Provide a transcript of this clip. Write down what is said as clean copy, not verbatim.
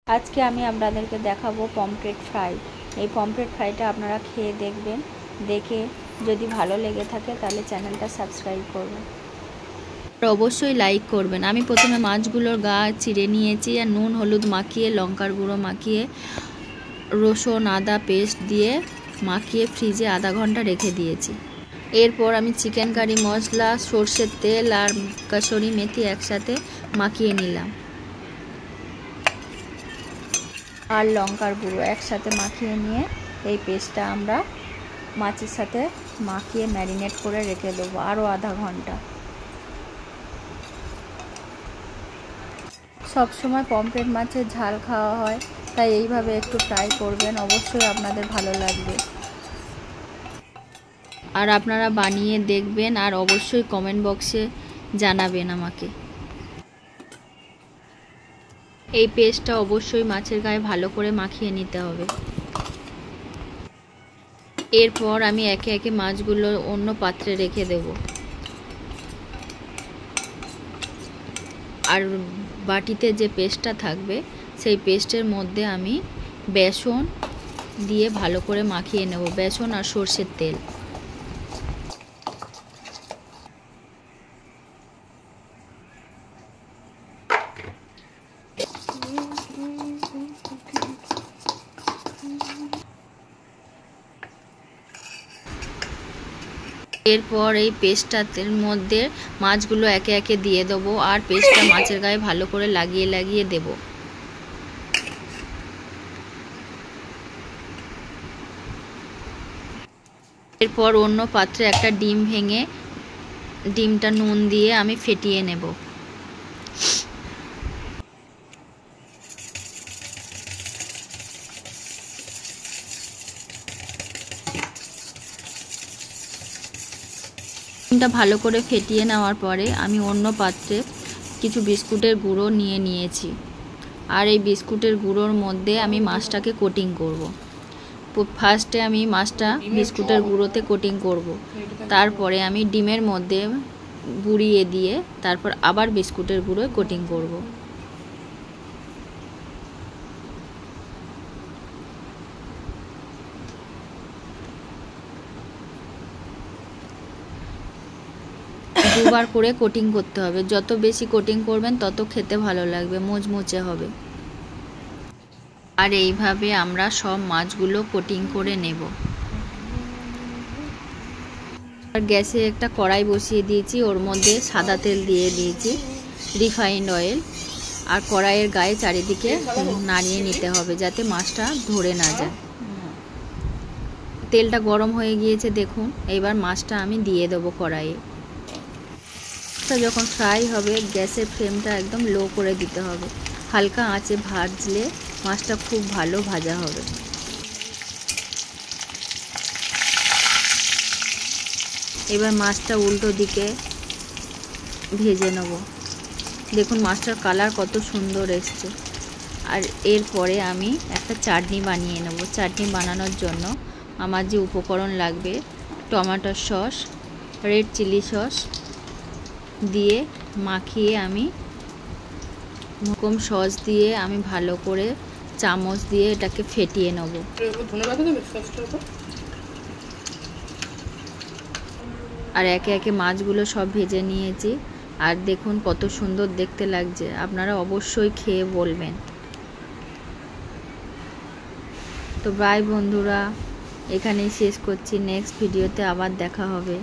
আজকে আমি আপনাদেরকে দেখাবো পমফ্রেট ফ্রাই। এই পমফ্রেট ফ্রাইটা আপনারা খেয়ে দেখবেন, দেখে যদি ভালো লেগে থাকে তাহলে চ্যানেলটা সাবস্ক্রাইব করবেন, অবশ্যই লাইক করবেন। আমি প্রথমে মাছগুলোর গা চিড়ে নিয়েছি আর নুন হলুদ মাখিয়ে, লঙ্কার গুঁড়ো মাখিয়ে, রসুন আদা পেস্ট দিয়ে মাখিয়ে ফ্রিজে আধা ঘন্টা রেখে দিয়েছি। এরপর আমি চিকেন কারি মশলা, সর্ষের তেল আর কাসুরি মেথি একসাথে মাখিয়ে নিলাম আর লঙ্কার গুঁড়ো একসাথে মাখিয়ে নিয়ে এই পেস্টটা আমরা মাছের সাথে মাখিয়ে ম্যারিনেট করে রেখে দেবো আরও আধা ঘন্টা। সব সময় পমফ্রেট মাছের ঝাল খাওয়া হয়, তাই এইভাবে একটু ট্রাই করবেন, অবশ্যই আপনাদের ভালো লাগবে। আর আপনারা বানিয়ে দেখবেন আর অবশ্যই কমেন্ট বক্সে জানাবেন আমাকে। এই পেস্টটা অবশ্যই মাছের গায়ে ভালো করে মাখিয়ে নিতে হবে। এরপর আমি একে একে মাছগুলো অন্য পাত্রে রেখে দেব আর বাটিতে যে পেস্টটা থাকবে সেই পেস্টের মধ্যে আমি বেসন দিয়ে ভালো করে মাখিয়ে নেব, বেসন আর সর্ষের তেল। এরপর এই পেস্টটার মধ্যে মাছগুলো একে একে দিয়ে দেবো আর পেস্টটা মাছের গায়ে ভালো করে লাগিয়ে লাগিয়ে দেব। এরপর অন্য পাত্রে একটা ডিম ভেঙে ডিমটা নুন দিয়ে আমি ফেটিয়ে নেব। ডিমটা ভালো করে ফেটিয়ে নেওয়ার পরে আমি অন্য পাত্রে কিছু বিস্কুটের গুঁড়ো নিয়ে নিয়েছি আর এই বিস্কুটের গুঁড়োর মধ্যে আমি মাছটাকে কোটিং করব। ফার্স্টে আমি মাছটা বিস্কুটের গুঁড়োতে কোটিং করব, তারপরে আমি ডিমের মধ্যে বুড়িয়ে দিয়ে তারপর আবার বিস্কুটের গুঁড়োয় কোটিং করব। দুবার করে কোটিং করতে হবে, যত বেশি কোটিং করবেন তত খেতে ভালো লাগবে, মুচমুচে হবে। আর এইভাবে আমরা সব মাছগুলো কোটিং করে নেব। আর গ্যাসে একটা কড়াই বসিয়ে দিয়েছি, ওর মধ্যে সাদা তেল দিয়ে দিয়েছি, রিফাইন্ড অয়েল, আর কড়াইয়ের গায়ে চারিদিকে নাড়িয়ে নিতে হবে যাতে মাছটা ধরে না যায়। তেলটা গরম হয়ে গিয়েছে দেখুন, এইবার মাছটা আমি দিয়ে দেবো কড়াইয়ে। যখন ফ্রাই হবে গ্যাসের ফ্লেমটা একদম লো করে দিতে হবে, হালকা আঁচে ভাজলে মাছটা খুব ভালো ভাজা হবে। এবার মাছটা উল্টো দিকে ভেজে নেব। দেখুন মাছটার কালার কত সুন্দর এসছে। আর এরপরে আমি একটা চাটনি বানিয়ে নেব। চাটনি বানানোর জন্য আমার যে উপকরণ লাগবে, tomato sauce, red chilli sauce দিয়ে মাখিয়ে আমি এরকম সস দিয়ে আমি ভালো করে চামচ দিয়ে এটাকে ফেটিয়ে নেব। আর একে একে মাছগুলো সব ভেজে নিয়েছি আর দেখুন কত সুন্দর দেখতে লাগছে, আপনারা অবশ্যই খেয়ে বলবেন। তো বাই বন্ধুরা, এখানেই শেষ করছি, নেক্সট ভিডিওতে আবার দেখা হবে।